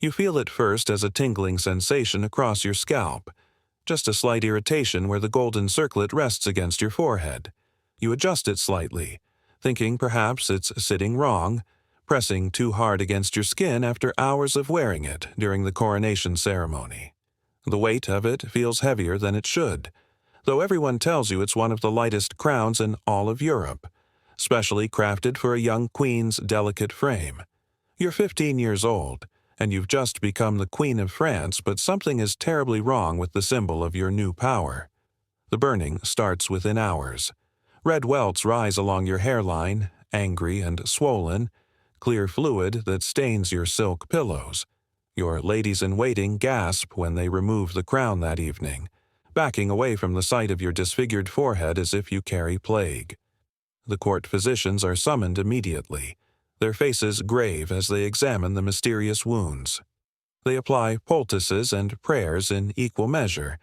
You feel it first as a tingling sensation across your scalp, just a slight irritation where the golden circlet rests against your forehead. You adjust it slightly, thinking perhaps it's sitting wrong, pressing too hard against your skin after hours of wearing it during the coronation ceremony. The weight of it feels heavier than it should, though everyone tells you it's one of the lightest crowns in all of Europe, specially crafted for a young queen's delicate frame. You're 15 years old, and you've just become the Queen of France, but something is terribly wrong with the symbol of your new power. The burning starts within hours. Red welts rise along your hairline, angry and swollen, clear fluid that stains your silk pillows. Your ladies-in-waiting gasp when they remove the crown that evening, backing away from the sight of your disfigured forehead as if you carry plague. The court physicians are summoned immediately, their faces grave as they examine the mysterious wounds. They apply poultices and prayers in equal measure,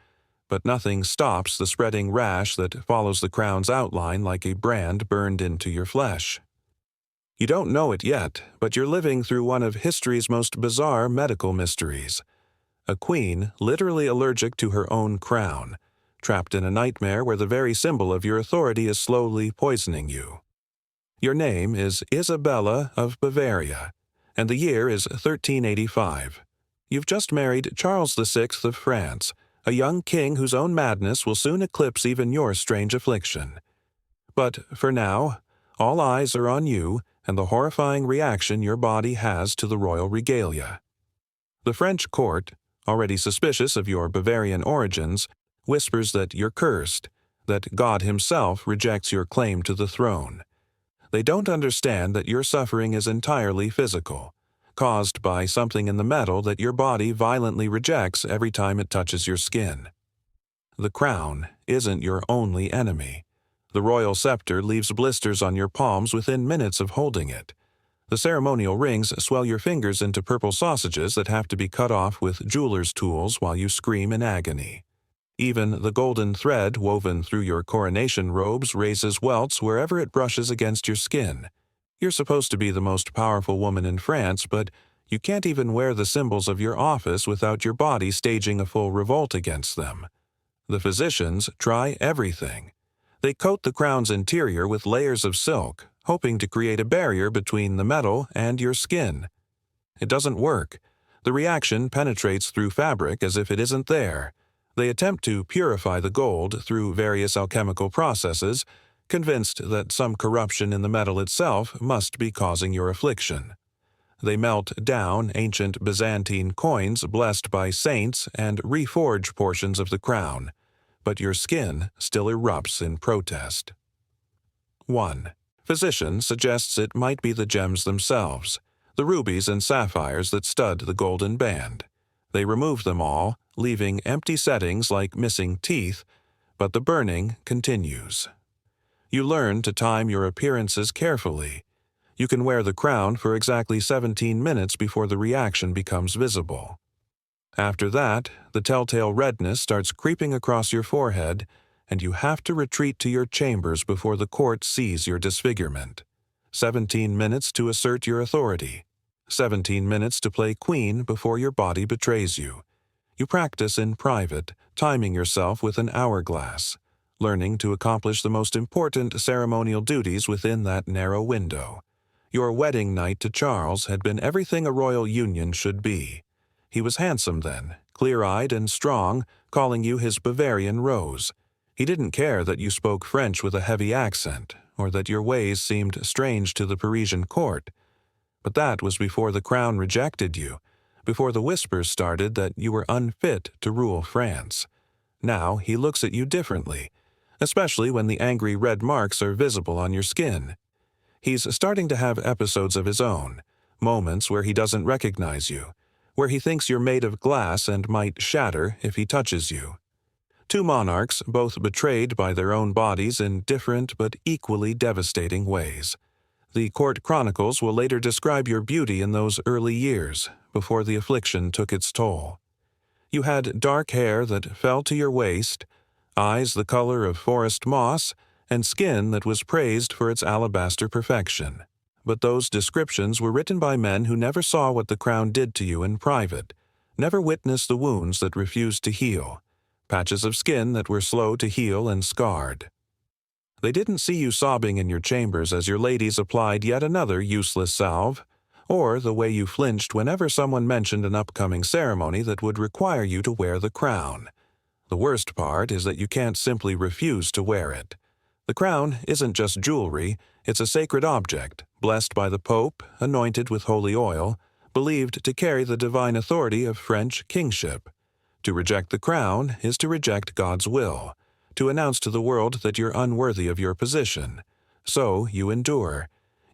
but nothing stops the spreading rash that follows the crown's outline like a brand burned into your flesh. You don't know it yet, but you're living through one of history's most bizarre medical mysteries. A queen literally allergic to her own crown, trapped in a nightmare where the very symbol of your authority is slowly poisoning you. Your name is Isabella of Bavaria, and the year is 1385. You've just married Charles VI of France, a young king whose own madness will soon eclipse even your strange affliction. But for now, all eyes are on you and the horrifying reaction your body has to the royal regalia. The French court, already suspicious of your Bavarian origins, whispers that you're cursed, that God himself rejects your claim to the throne. They don't understand that your suffering is entirely physical, caused by something in the metal that your body violently rejects every time it touches your skin. The crown isn't your only enemy. The royal scepter leaves blisters on your palms within minutes of holding it. The ceremonial rings swell your fingers into purple sausages that have to be cut off with jeweler's tools while you scream in agony. Even the golden thread woven through your coronation robes raises welts wherever it brushes against your skin. You're supposed to be the most powerful woman in France, but you can't even wear the symbols of your office without your body staging a full revolt against them. The physicians try everything. They coat the crown's interior with layers of silk, hoping to create a barrier between the metal and your skin. It doesn't work. The reaction penetrates through fabric as if it isn't there. They attempt to purify the gold through various alchemical processes, convinced that some corruption in the metal itself must be causing your affliction. They melt down ancient Byzantine coins blessed by saints and reforge portions of the crown, but your skin still erupts in protest. 1. Physician suggests it might be the gems themselves, the rubies and sapphires that stud the golden band. They remove them all, leaving empty settings like missing teeth, but the burning continues. You learn to time your appearances carefully. You can wear the crown for exactly 17 minutes before the reaction becomes visible. After that, the telltale redness starts creeping across your forehead, and you have to retreat to your chambers before the court sees your disfigurement. 17 minutes to assert your authority. 17 minutes to play queen before your body betrays you. You practice in private, timing yourself with an hourglass, learning to accomplish the most important ceremonial duties within that narrow window. Your wedding night to Charles had been everything a royal union should be. He was handsome then, clear-eyed and strong, calling you his Bavarian rose. He didn't care that you spoke French with a heavy accent, or that your ways seemed strange to the Parisian court. But that was before the crown rejected you, before the whispers started that you were unfit to rule France. Now he looks at you differently, especially when the angry red marks are visible on your skin. He's starting to have episodes of his own, moments where he doesn't recognize you, where he thinks you're made of glass and might shatter if he touches you. Two monarchs, both betrayed by their own bodies in different but equally devastating ways. The court chronicles will later describe your beauty in those early years, before the affliction took its toll. You had dark hair that fell to your waist, eyes the color of forest moss, and skin that was praised for its alabaster perfection. but those descriptions were written by men who never saw what the crown did to you in private, never witnessed the wounds that refused to heal, patches of skin that were slow to heal and scarred. They didn't see you sobbing in your chambers as your ladies applied yet another useless salve, or the way you flinched whenever someone mentioned an upcoming ceremony that would require you to wear the crown. The worst part is that you can't simply refuse to wear it. The crown isn't just jewelry, it's a sacred object, blessed by the Pope, anointed with holy oil, believed to carry the divine authority of French kingship. To reject the crown is to reject God's will, to announce to the world that you're unworthy of your position. So you endure,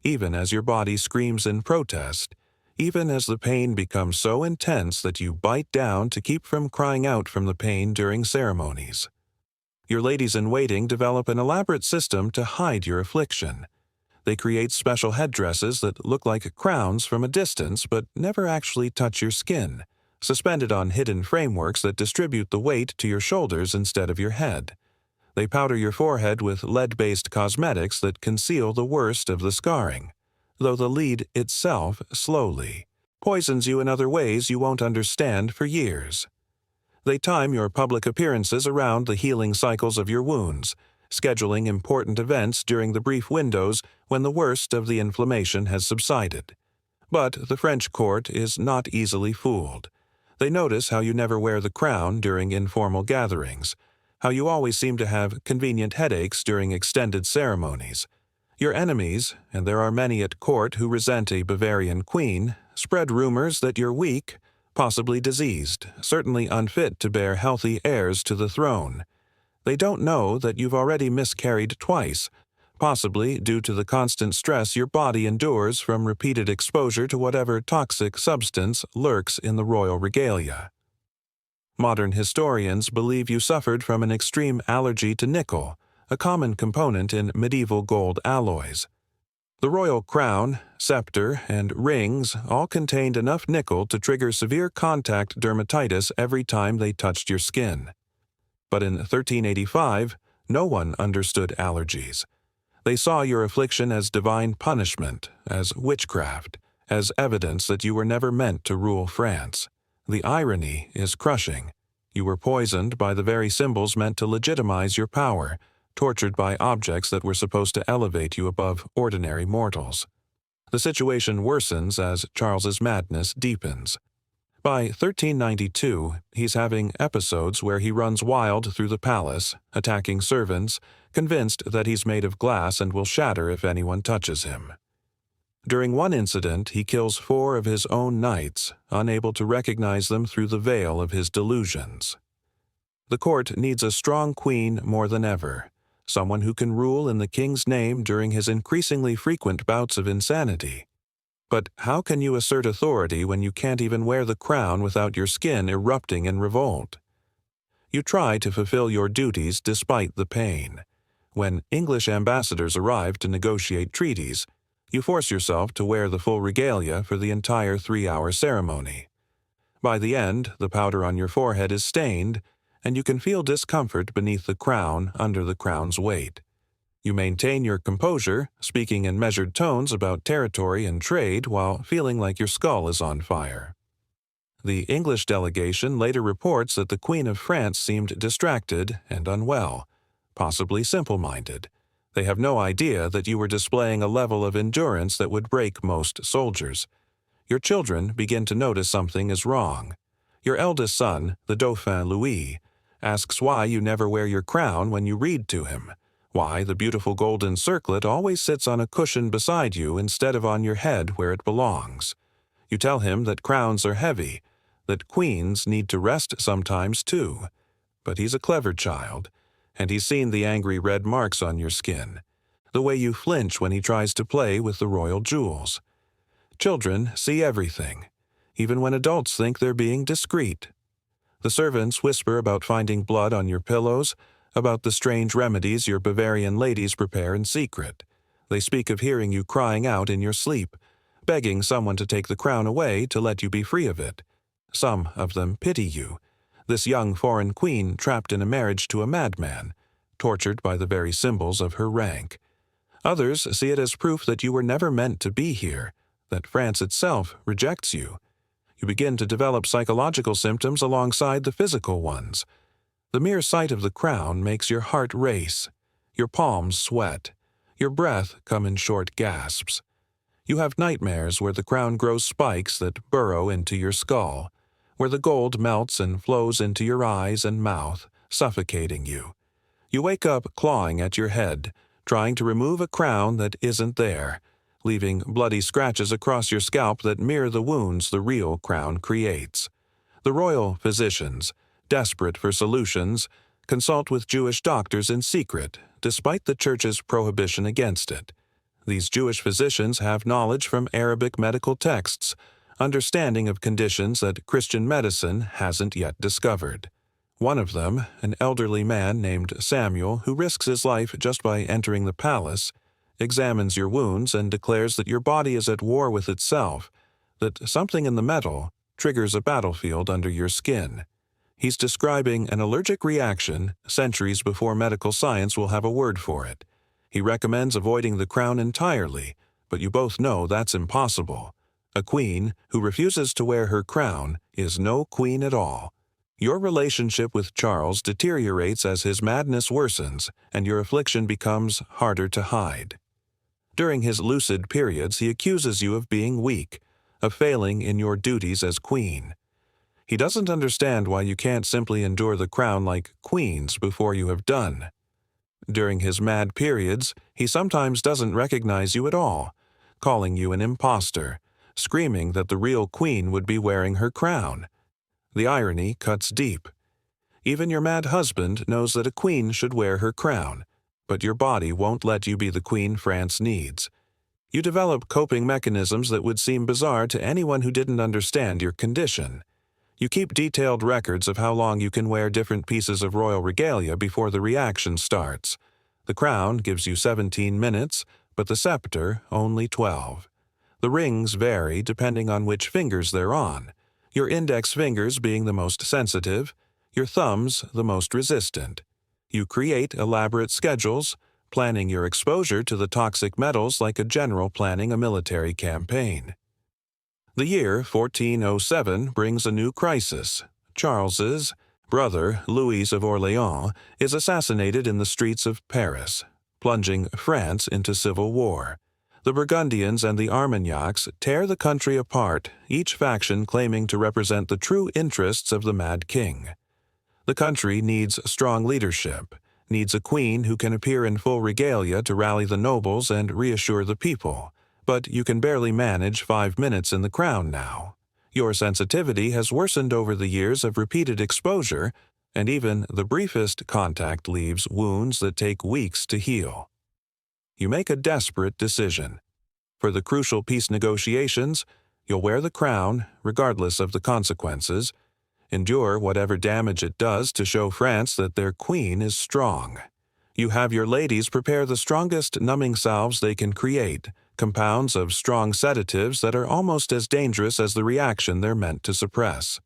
even as your body screams in protest, even as the pain becomes so intense that you bite down to keep from crying out from the pain during ceremonies. Your ladies-in-waiting develop an elaborate system to hide your affliction. They create special headdresses that look like crowns from a distance but never actually touch your skin, suspended on hidden frameworks that distribute the weight to your shoulders instead of your head. They powder your forehead with lead-based cosmetics that conceal the worst of the scarring, though the lead itself slowly poisons you in other ways you won't understand for years. They time your public appearances around the healing cycles of your wounds, scheduling important events during the brief windows when the worst of the inflammation has subsided. But the French court is not easily fooled. They notice how you never wear the crown during informal gatherings, how you always seem to have convenient headaches during extended ceremonies. Your enemies, and there are many at court who resent a Bavarian queen, spread rumors that you're weak, possibly diseased, certainly unfit to bear healthy heirs to the throne. They don't know that you've already miscarried twice, possibly due to the constant stress your body endures from repeated exposure to whatever toxic substance lurks in the royal regalia. Modern historians believe you suffered from an extreme allergy to nickel, a common component in medieval gold alloys. The royal crown, scepter, and rings all contained enough nickel to trigger severe contact dermatitis every time they touched your skin. But in 1385, no one understood allergies. They saw your affliction as divine punishment, as witchcraft, as evidence that you were never meant to rule France. The irony is crushing. You were poisoned by the very symbols meant to legitimize your power, tortured by objects that were supposed to elevate you above ordinary mortals. The situation worsens as Charles's madness deepens. By 1392, he's having episodes where he runs wild through the palace, attacking servants, convinced that he's made of glass and will shatter if anyone touches him. During one incident, he kills 4 of his own knights, unable to recognize them through the veil of his delusions. The court needs a strong queen more than ever, someone who can rule in the king's name during his increasingly frequent bouts of insanity. But how can you assert authority when you can't even wear the crown without your skin erupting in revolt? You try to fulfill your duties despite the pain. When English ambassadors arrive to negotiate treaties, you force yourself to wear the full regalia for the entire 3-hour ceremony. By the end, the powder on your forehead is stained, and you can feel discomfort beneath the crown under the crown's weight. You maintain your composure, speaking in measured tones about territory and trade while feeling like your skull is on fire. The English delegation later reports that the Queen of France seemed distracted and unwell, possibly simple-minded. They have no idea that you were displaying a level of endurance that would break most soldiers. Your children begin to notice something is wrong. Your eldest son, the Dauphin Louis, asks why you never wear your crown when you read to him, why the beautiful golden circlet always sits on a cushion beside you instead of on your head where it belongs. You tell him that crowns are heavy, that queens need to rest sometimes too. But he's a clever child, and he's seen the angry red marks on your skin, the way you flinch when he tries to play with the royal jewels. Children see everything, even when adults think they're being discreet. The servants whisper about finding blood on your pillows, about the strange remedies your Bavarian ladies prepare in secret. They speak of hearing you crying out in your sleep, begging someone to take the crown away to let you be free of it. Some of them pity you, this young foreign queen trapped in a marriage to a madman, tortured by the very symbols of her rank. Others see it as proof that you were never meant to be here, that France itself rejects you. You begin to develop psychological symptoms alongside the physical ones. The mere sight of the crown makes your heart race, your palms sweat, your breath come in short gasps. You have nightmares where the crown grows spikes that burrow into your skull, where the gold melts and flows into your eyes and mouth, suffocating you. You wake up clawing at your head, trying to remove a crown that isn't there, leaving bloody scratches across your scalp that mirror the wounds the real crown creates. The royal physicians, desperate for solutions, consult with Jewish doctors in secret, despite the Church's prohibition against it. These Jewish physicians have knowledge from Arabic medical texts, understanding of conditions that Christian medicine hasn't yet discovered. One of them, an elderly man named Samuel who risks his life just by entering the palace, examines your wounds and declares that your body is at war with itself, that something in the metal triggers a battlefield under your skin. He's describing an allergic reaction centuries before medical science will have a word for it. He recommends avoiding the crown entirely, but you both know that's impossible. A queen who refuses to wear her crown is no queen at all. Your relationship with Charles deteriorates as his madness worsens, and your affliction becomes harder to hide. During his lucid periods, he accuses you of being weak, of failing in your duties as queen. He doesn't understand why you can't simply endure the crown like queens before you have done. During his mad periods, he sometimes doesn't recognize you at all, calling you an impostor, screaming that the real queen would be wearing her crown. The irony cuts deep. Even your mad husband knows that a queen should wear her crown, but your body won't let you be the queen France needs. You develop coping mechanisms that would seem bizarre to anyone who didn't understand your condition. You keep detailed records of how long you can wear different pieces of royal regalia before the reaction starts. The crown gives you 17 minutes, but the scepter only 12. The rings vary depending on which fingers they're on, your index fingers being the most sensitive, your thumbs the most resistant. You create elaborate schedules, planning your exposure to the toxic metals like a general planning a military campaign. The year 1407 brings a new crisis. Charles's brother, Louis of Orléans, is assassinated in the streets of Paris, plunging France into civil war. The Burgundians and the Armagnacs tear the country apart, each faction claiming to represent the true interests of the Mad King. The country needs strong leadership, needs a queen who can appear in full regalia to rally the nobles and reassure the people. But you can barely manage 5 minutes in the crown now. Your sensitivity has worsened over the years of repeated exposure, and even the briefest contact leaves wounds that take weeks to heal. You make a desperate decision. For the crucial peace negotiations, you'll wear the crown, regardless of the consequences, endure whatever damage it does to show France that their queen is strong. You have your ladies prepare the strongest numbing salves they can create, compounds of strong sedatives that are almost as dangerous as the reaction they're meant to suppress.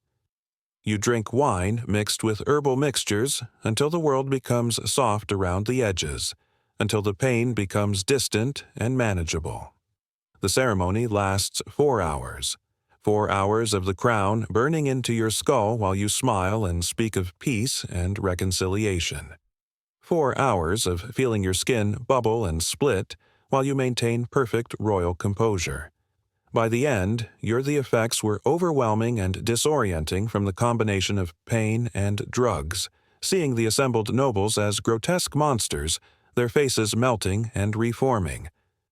You drink wine mixed with herbal mixtures until the world becomes soft around the edges, until the pain becomes distant and manageable. The ceremony lasts 4 hours. 4 hours of the crown burning into your skull while you smile and speak of peace and reconciliation. 4 hours of feeling your skin bubble and split while you maintain perfect royal composure. By the end, the effects were overwhelming and disorienting from the combination of pain and drugs, seeing the assembled nobles as grotesque monsters, their faces melting and reforming.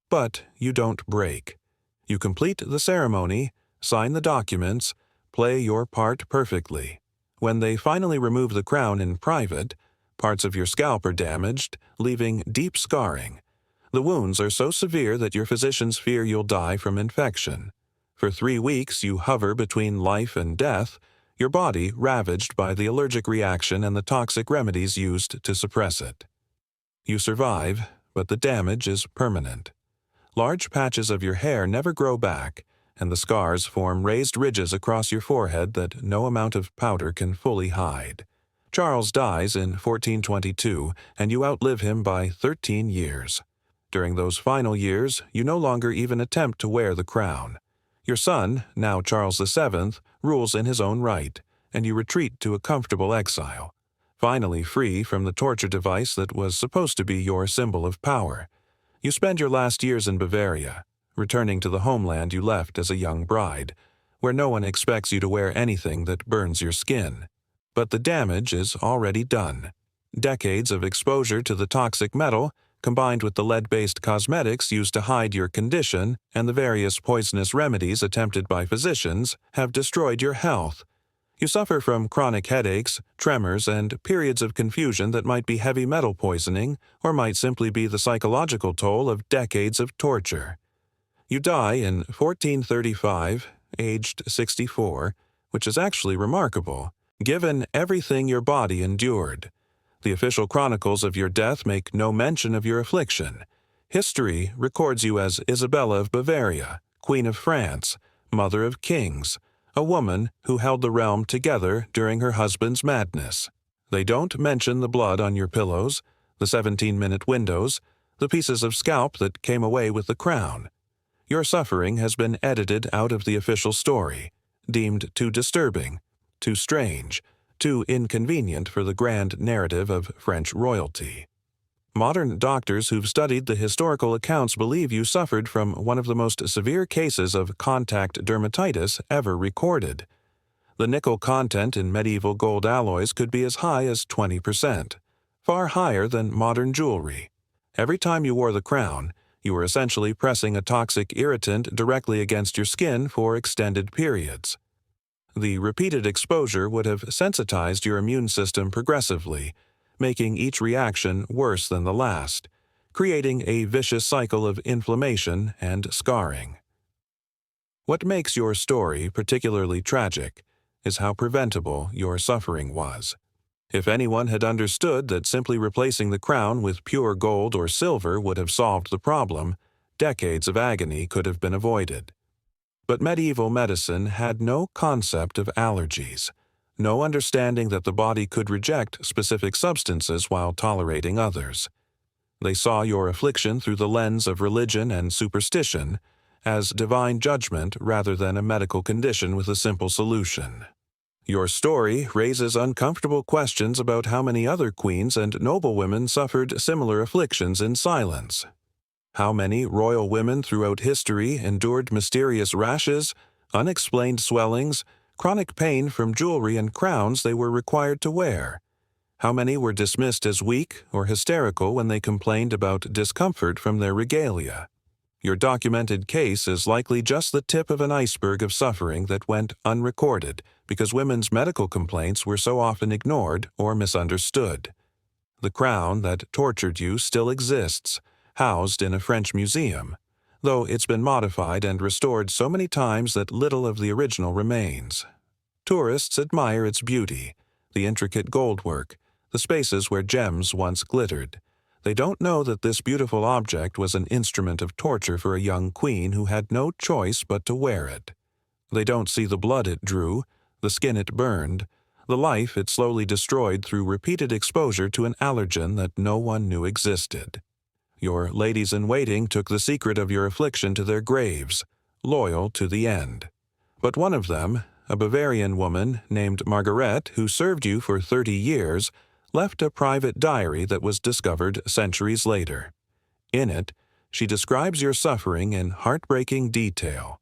But you don't break. You complete the ceremony, sign the documents, play your part perfectly. When they finally remove the crown in private, parts of your scalp are damaged, leaving deep scarring. The wounds are so severe that your physicians fear you'll die from infection. For 3 weeks you hover between life and death, your body ravaged by the allergic reaction and the toxic remedies used to suppress it. You survive, but the damage is permanent. Large patches of your hair never grow back, and the scars form raised ridges across your forehead that no amount of powder can fully hide. Charles dies in 1422, and you outlive him by 13 years. During those final years, you no longer even attempt to wear the crown. Your son, now Charles VII, rules in his own right, and you retreat to a comfortable exile, finally free from the torture device that was supposed to be your symbol of power. You spend your last years in Bavaria, returning to the homeland you left as a young bride, where no one expects you to wear anything that burns your skin. But the damage is already done. Decades of exposure to the toxic metal, combined with the lead-based cosmetics used to hide your condition and the various poisonous remedies attempted by physicians, have destroyed your health. You suffer from chronic headaches, tremors, and periods of confusion that might be heavy metal poisoning or might simply be the psychological toll of decades of torture. You die in 1435, aged 64, which is actually remarkable, given everything your body endured. The official chronicles of your death make no mention of your affliction. History records you as Isabella of Bavaria, Queen of France, Mother of Kings, a woman who held the realm together during her husband's madness. They don't mention the blood on your pillows, the 17-minute windows, the pieces of scalp that came away with the crown. Your suffering has been edited out of the official story, deemed too disturbing, too strange, too inconvenient for the grand narrative of French royalty. Modern doctors who've studied the historical accounts believe you suffered from one of the most severe cases of contact dermatitis ever recorded. The nickel content in medieval gold alloys could be as high as 20%, far higher than modern jewelry. Every time you wore the crown, you were essentially pressing a toxic irritant directly against your skin for extended periods. The repeated exposure would have sensitized your immune system progressively, making each reaction worse than the last, creating a vicious cycle of inflammation and scarring. What makes your story particularly tragic is how preventable your suffering was. If anyone had understood that simply replacing the crown with pure gold or silver would have solved the problem, decades of agony could have been avoided. But medieval medicine had no concept of allergies, no understanding that the body could reject specific substances while tolerating others. They saw your affliction through the lens of religion and superstition, as divine judgment rather than a medical condition with a simple solution. Your story raises uncomfortable questions about how many other queens and noblewomen suffered similar afflictions in silence. How many royal women throughout history endured mysterious rashes, unexplained swellings, chronic pain from jewelry and crowns they were required to wear? How many were dismissed as weak or hysterical when they complained about discomfort from their regalia? Your documented case is likely just the tip of an iceberg of suffering that went unrecorded because women's medical complaints were so often ignored or misunderstood. The crown that tortured you still exists, housed in a French museum, though it's been modified and restored so many times that little of the original remains. Tourists admire its beauty, the intricate goldwork, the spaces where gems once glittered. They don't know that this beautiful object was an instrument of torture for a young queen who had no choice but to wear it. They don't see the blood it drew, the skin it burned, the life it slowly destroyed through repeated exposure to an allergen that no one knew existed. Your ladies-in-waiting took the secret of your affliction to their graves, loyal to the end. But one of them, a Bavarian woman named Margaret, who served you for 30 years, left a private diary that was discovered centuries later. In it, she describes your suffering in heartbreaking detail.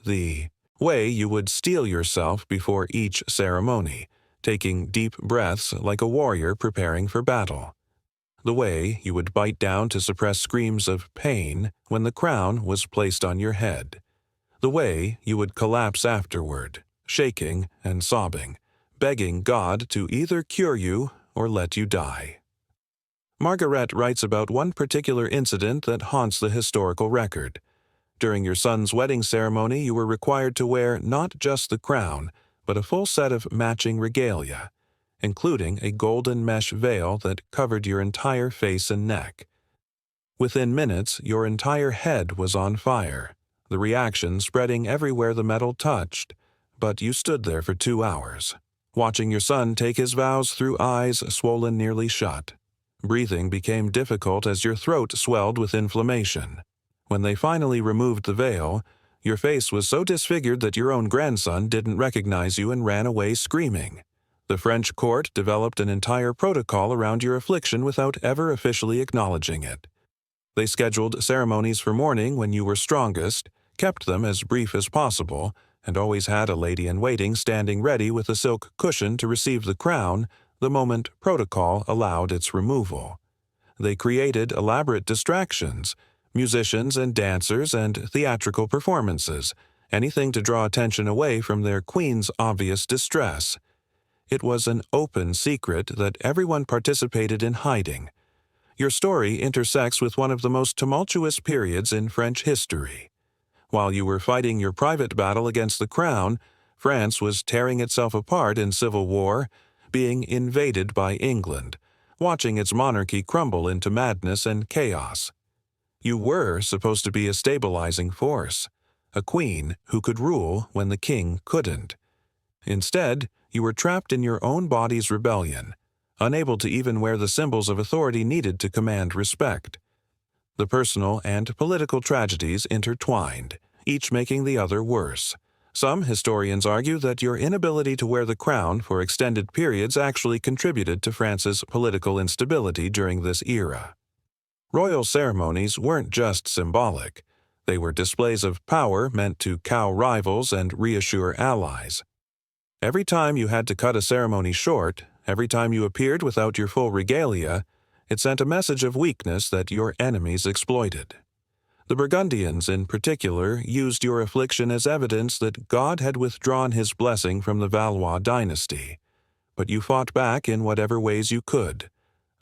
The way you would steel yourself before each ceremony, taking deep breaths like a warrior preparing for battle. The way you would bite down to suppress screams of pain when the crown was placed on your head. The way you would collapse afterward, shaking and sobbing, begging God to either cure you or let you die. Margaret writes about one particular incident that haunts the historical record. During your son's wedding ceremony, you were required to wear not just the crown, but a full set of matching regalia, including a golden mesh veil that covered your entire face and neck. Within minutes, your entire head was on fire, the reaction spreading everywhere the metal touched, but you stood there for 2 hours, watching your son take his vows through eyes swollen nearly shut, Breathing became difficult as your throat swelled with inflammation. When they finally removed the veil, your face was so disfigured that your own grandson didn't recognize you and ran away screaming. The French court developed an entire protocol around your affliction without ever officially acknowledging it. They scheduled ceremonies for mourning when you were strongest, kept them as brief as possible, and always had a lady-in-waiting standing ready with a silk cushion to receive the crown the moment protocol allowed its removal. They created elaborate distractions, musicians and dancers and theatrical performances, anything to draw attention away from their queen's obvious distress. It was an open secret that everyone participated in hiding. Your story intersects with one of the most tumultuous periods in French history. While you were fighting your private battle against the crown, France was tearing itself apart in civil war, being invaded by England, watching its monarchy crumble into madness and chaos. You were supposed to be a stabilizing force, a queen who could rule when the king couldn't. Instead, you were trapped in your own body's rebellion, unable to even wear the symbols of authority needed to command respect. The personal and political tragedies intertwined, each making the other worse. Some historians argue that your inability to wear the crown for extended periods actually contributed to France's political instability during this era. Royal ceremonies weren't just symbolic. They were displays of power meant to cow rivals and reassure allies. Every time you had to cut a ceremony short, every time you appeared without your full regalia, it sent a message of weakness that your enemies exploited. The Burgundians, in particular, used your affliction as evidence that God had withdrawn his blessing from the Valois dynasty. But you fought back in whatever ways you could.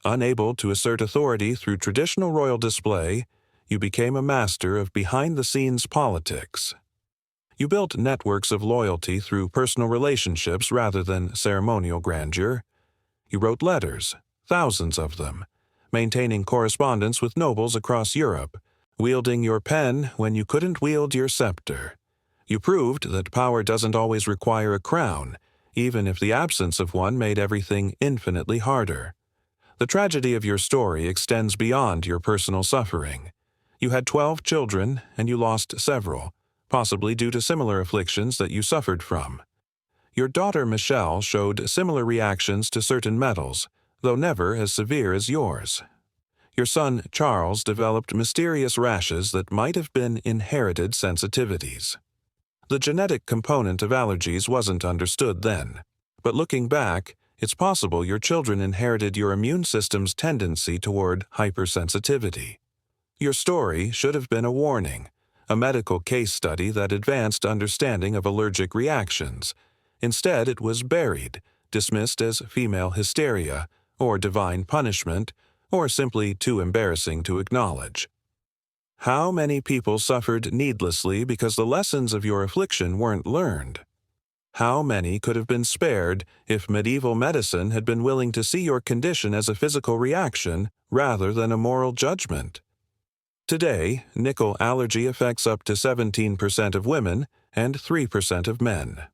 Unable to assert authority through traditional royal display, you became a master of behind-the-scenes politics. You built networks of loyalty through personal relationships rather than ceremonial grandeur. You wrote letters, thousands of them, maintaining correspondence with nobles across Europe, wielding your pen when you couldn't wield your scepter. You proved that power doesn't always require a crown, even if the absence of one made everything infinitely harder. The tragedy of your story extends beyond your personal suffering. You had 12 children, and you lost several, possibly due to similar afflictions that you suffered from. Your daughter Michelle showed similar reactions to certain metals, though never as severe as yours. Your son Charles developed mysterious rashes that might have been inherited sensitivities. The genetic component of allergies wasn't understood then, but looking back, it's possible your children inherited your immune system's tendency toward hypersensitivity. Your story should have been a warning, a medical case study that advanced understanding of allergic reactions. Instead, it was buried, dismissed as female hysteria, or divine punishment, or simply too embarrassing to acknowledge. How many people suffered needlessly because the lessons of your affliction weren't learned? How many could have been spared if medieval medicine had been willing to see your condition as a physical reaction rather than a moral judgment? Today, nickel allergy affects up to 17% of women and 3% of men.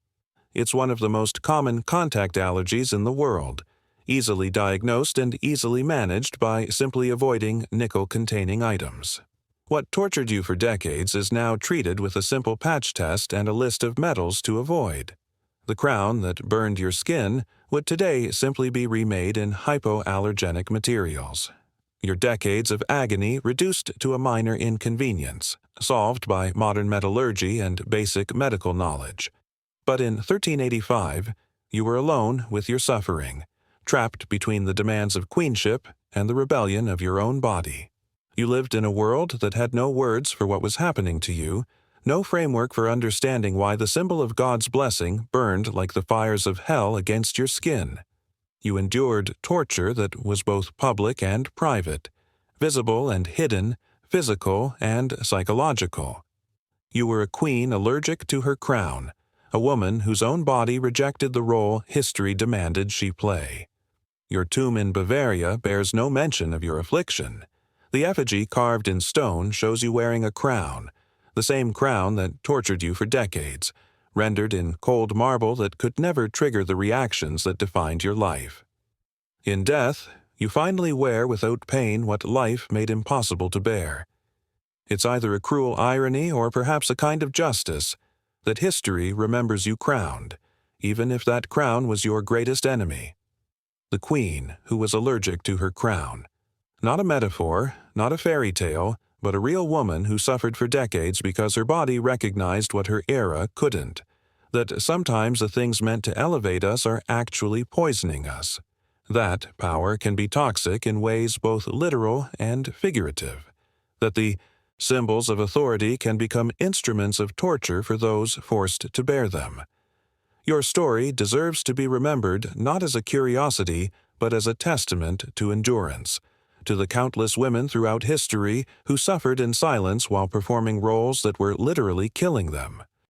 It's one of the most common contact allergies in the world, easily diagnosed and easily managed by simply avoiding nickel-containing items. What tortured you for decades is now treated with a simple patch test and a list of metals to avoid. The crown that burned your skin would today simply be remade in hypoallergenic materials. Your decades of agony reduced to a minor inconvenience, solved by modern metallurgy and basic medical knowledge. But in 1385, you were alone with your suffering, trapped between the demands of queenship and the rebellion of your own body. You lived in a world that had no words for what was happening to you, no framework for understanding why the symbol of God's blessing burned like the fires of hell against your skin. You endured torture that was both public and private, visible and hidden, physical and psychological. You were a queen allergic to her crown, a woman whose own body rejected the role history demanded she play. Your tomb in Bavaria bears no mention of your affliction. The effigy carved in stone shows you wearing a crown, the same crown that tortured you for decades, rendered in cold marble that could never trigger the reactions that defined your life. In death, You finally wear without pain what life made impossible to bear. It's either a cruel irony or perhaps a kind of justice that history remembers you crowned, even if that crown was your greatest enemy. The queen who was allergic to her crown. Not a metaphor, not a fairy tale, but a real woman who suffered for decades because her body recognized what her era couldn't. That sometimes the things meant to elevate us are actually poisoning us. That power can be toxic in ways both literal and figurative. That the symbols of authority can become instruments of torture for those forced to bear them. Your story deserves to be remembered not as a curiosity, but as a testament to endurance, to the countless women throughout history who suffered in silence while performing roles that were literally killing them.